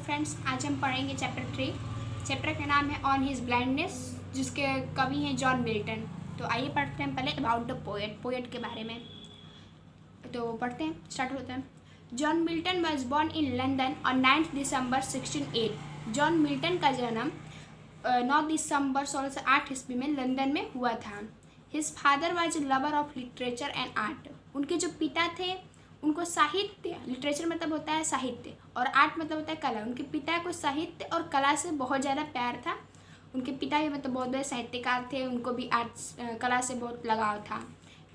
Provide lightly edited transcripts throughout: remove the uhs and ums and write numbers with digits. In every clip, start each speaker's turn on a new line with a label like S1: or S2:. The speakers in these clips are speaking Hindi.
S1: फ्रेंड्स, आज हम पढ़ेंगे चैप्टर 3। चैप्टर का नाम है ऑन हिज ब्लाइंडनेस, जिसके कवि हैं जॉन मिल्टन। तो आइए पढ़ते हैं पहले अबाउट द पोएट के बारे में। तो पढ़ते हैं, स्टार्ट होते हैं। John Milton was born in London on 9 December 1608। John Milton का जन्म 9 दिसंबर 1608 ईस्वी में लंदन में हुआ था। His father was lover of literature and art. उनके जो पिता थे उनको साहित्य, लिटरेचर मतलब होता है साहित्य और आर्ट मतलब होता है कला। उनके पिता को साहित्य और कला से बहुत ज़्यादा प्यार था। उनके पिता भी मतलब बहुत बड़े साहित्यकार थे, उनको भी आर्ट्स कला से बहुत लगाव था।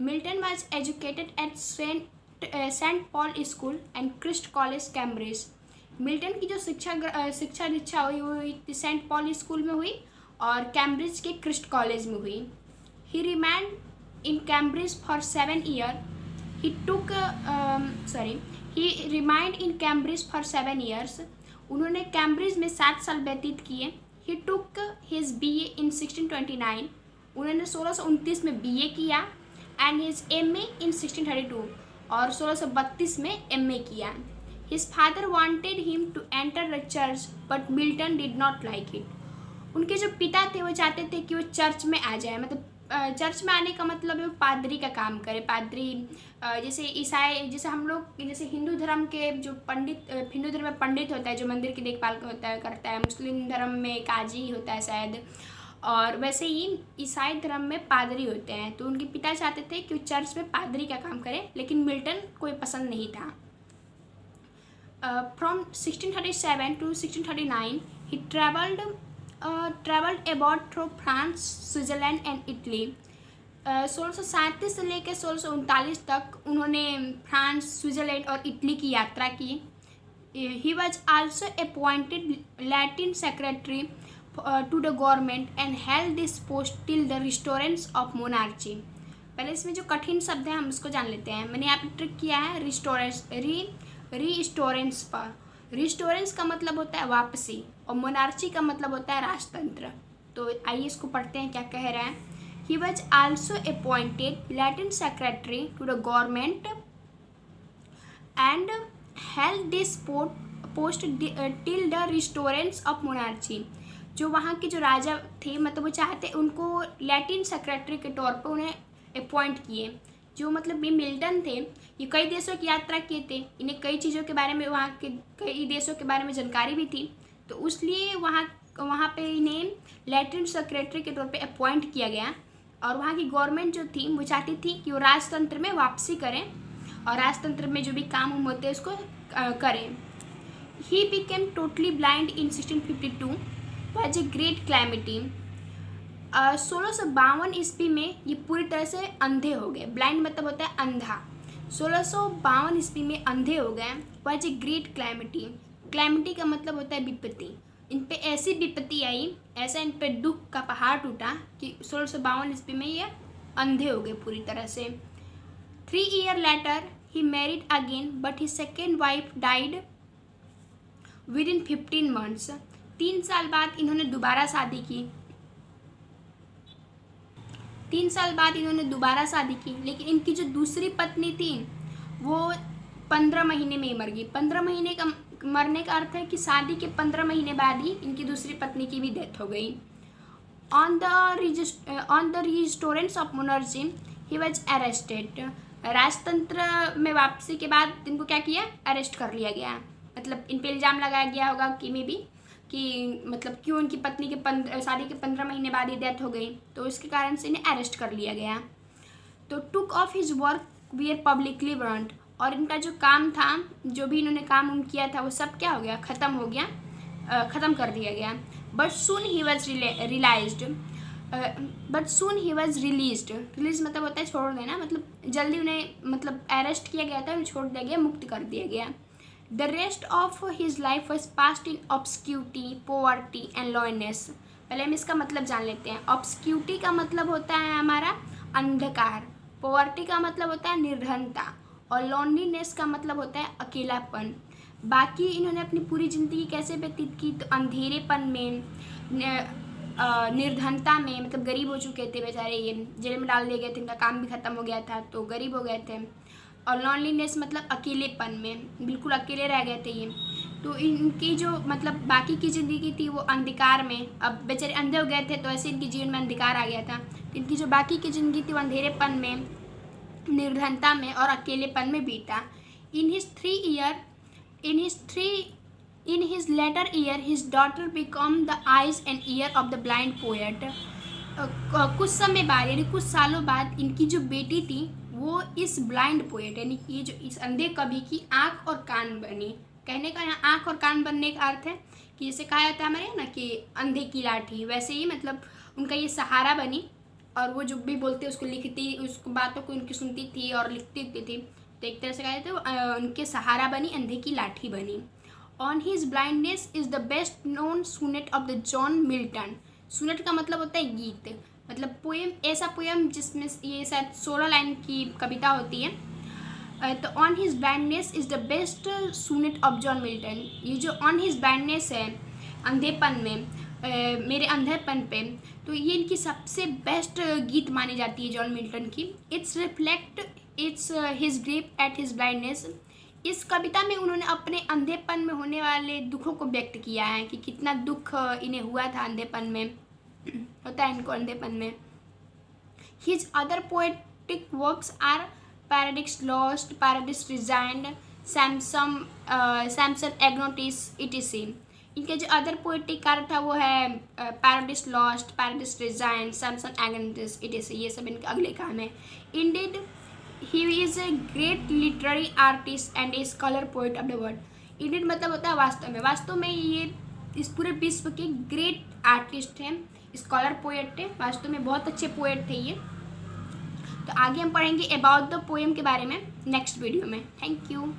S1: Milton was educated at Saint Paul school and Christ college Cambridge. Milton की जो शिक्षा दीक्षा हुई सेंट पॉल स्कूल में हुई और कैम्ब्रिज के क्रिस्ट कॉलेज में हुई। ही remained in Cambridge for 7 years. He remained in Cambridge for 7 years. उन्होंने कैम्ब्रिज में 7 साल व्यतीत किए। He took his BA in 1629. उन्होंने 1629 में BA किया and his MA in 1632 और 1632 में MA किया। His father wanted him to enter the church but Milton did not like it. उनके जो पिता थे वो चाहते थे कि वो चर्च में आ जाए, मतलब चर्च में आने का मतलब है वो पादरी का काम करे। पादरी जैसे ईसाई, जैसे हम लोग, जैसे हिंदू धर्म के जो पंडित, हिंदू धर्म में पंडित होता है जो मंदिर की देखभाल करता है। मुस्लिम धर्म में काजी होता है शायद, और वैसे ही ईसाई धर्म में पादरी होते हैं। तो उनके पिता चाहते थे कि वो चर्च में पादरी का काम करे, लेकिन मिल्टन कोई पसंद नहीं था। From 1637 to 1639 he traveled abroad through France, Switzerland and Italy. 1637 से लेकर 1639 तक उन्होंने फ्रांस, स्विट्ज़रलैंड और इटली की यात्रा की। He was also appointed Latin secretary to the government and held this post till the restoration of monarchy. पहले इसमें जो कठिन शब्द है हम इसको जान लेते हैं। मैंने यहाँ पे ट्रिक किया है रिस्टोरेंस पर। रिस्टोरेंस का मतलब होता है वापसी और मोनार्ची का मतलब होता है राजतंत्र। तो आइए इसको पढ़ते हैं क्या कह रहा है। He was also appointed Latin secretary to the government and held this post till the restoration of monarchy. जो वहाँ के जो राजा थे, मतलब वो चाहते उनको लैटिन सेक्रेटरी के तौर पर उन्हें अपॉइंट किए। जो मतलब ये मिल्टन थे, ये कई देशों की यात्रा किए थे, इन्हें कई चीज़ों के बारे में, वहाँ के कई देशों के बारे में जानकारी भी थी। तो उसलिए वहाँ पे इन्हें लैटिन सेक्रेटरी के तौर पे अपॉइंट किया गया। और वहाँ की गवर्नमेंट जो थी वो चाहती थी कि वो राजतंत्र में वापसी करें और राजतंत्र में जो भी काम होते हैं उसको करें। He became totally blind in 1652 was a great calamity. 1652 ईस्वी में ये पूरी तरह से अंधे हो गए। ब्लाइंड मतलब होता है अंधा। 1652 ईस्वी में अंधे हो गए। Was a great calamity. Calamity का मतलब होता है विपत्ति। इन पे ऐसी विपत्ति आई, ऐसा इन पे दुख का पहाड़ टूटा कि 1652 ईस्वी में ये अंधे हो गए पूरी तरह से। 3 years later he married again but his second wife died within 15 months. 3 साल बाद इन्होंने दोबारा शादी की। 3 साल बाद इन्होंने दोबारा शादी की, लेकिन इनकी जो दूसरी पत्नी थी वो 15 महीने में ही मर गई। 15 महीने का मरने का अर्थ है कि शादी के 15 महीने बाद ही इनकी दूसरी पत्नी की भी डेथ हो गई। On the restoration of monarchy he was arrested. राजतंत्र में वापसी के बाद इनको क्या किया, अरेस्ट कर लिया गया। मतलब इन पर इल्ज़ाम लगाया गया होगा कि मे बी कि मतलब क्यों उनकी पत्नी के शादी के 15 महीने बाद ही डेथ हो गई, तो इसके कारण से इन्हें अरेस्ट कर लिया गया। तो took of his work we are publicly burned. और इनका जो काम था, जो भी इन्होंने काम किया था वो सब क्या हो गया, ख़त्म हो गया, ख़त्म कर दिया गया। But soon he was release मतलब होता है छोड़ देना, मतलब जल्दी उन्हें मतलब अरेस्ट किया गया था, उन्हें छोड़ दिया गया, मुक्त कर दिया गया। The rest of his life was passed in obscurity, poverty and loneliness. पहले हम इसका मतलब जान लेते हैं। obscurity का मतलब होता है हमारा अंधकार, poverty का मतलब होता है निर्धनता और loneliness का मतलब होता है अकेलापन। बाकी इन्होंने अपनी पूरी ज़िंदगी कैसे व्यतीत की, तो अंधेरेपन में, निर्धनता में, मतलब गरीब हो चुके थे बेचारे, ये जेल में डाल दिए गए थे, इनका काम भी ख़त्म हो गया था तो गरीब हो गए थे। और लॉनलीनेस मतलब अकेलेपन में, बिल्कुल अकेले रह गए थे ये। तो इनकी जो मतलब बाकी की ज़िंदगी थी वो अंधकार में, अब बेचारे अंधे हो गए थे तो ऐसे इनके जीवन में अंधकार आ गया था। तो इनकी जो बाकी की ज़िंदगी थी वो अंधेरेपन में, निर्धनता में और अकेलेपन में बीता। इन his later year his daughter become the eyes and ear of the blind poet। कुछ समय बाद यानी कुछ सालों बाद इनकी जो बेटी थी वो इस ब्लाइंड पोएट यानी कि ये जो इस अंधे कवि की आँख और कान बनी। कहने का यहाँ आँख और कान बनने का अर्थ है कि जैसे कहा जाता है हमारे ना कि अंधे की लाठी, वैसे ही मतलब उनका ये सहारा बनी और वो जो भी बोलते उसको लिखती, उसको बातों को उनकी सुनती थी और लिखती थी। तो एक तरह से कहा जाता है उनके सहारा बनी, अंधे की लाठी बनी। On his blindness is the best known sonnet of the John Milton. Sonnet का मतलब होता है गीत, मतलब पोएम, ऐसा पोएम जिसमें ये शायद 16 लाइन की कविता होती है। तो on his blindness is the best sonnet of John Milton. ये जो ऑन हिज ब्लाइंडनेस है, अंधेपन में, मेरे अंधेपन पे, तो ये इनकी सबसे बेस्ट गीत मानी जाती है जॉन मिल्टन की। It's reflect it's his grief at his blindness. इस कविता में उन्होंने अपने अंधेपन में होने वाले दुखों को व्यक्त किया है कि कितना दुख इन्हें हुआ था अंधेपन में, होता है इनको अंधेपन में। His other poetic works are Paradise Lost, Paradise Regained, Samson Agonistes etc. इनके जो अदर पोएटिक कार्य था वो है Paradise Lost, Paradise Regained, Samson Agonistes etc, ये सब इनके अगले काम है। Indeed he is a great literary artist and a scholar poet of the world. Indian मतलब होता है वास्तव में ये इस पूरे विश्व के ग्रेट आर्टिस्ट हैं, स्कॉलर पोएट थे, वास्तव में बहुत अच्छे पोएट थे ये। तो आगे हम पढ़ेंगे अबाउट द पोएम के बारे में नेक्स्ट वीडियो में। Thank you.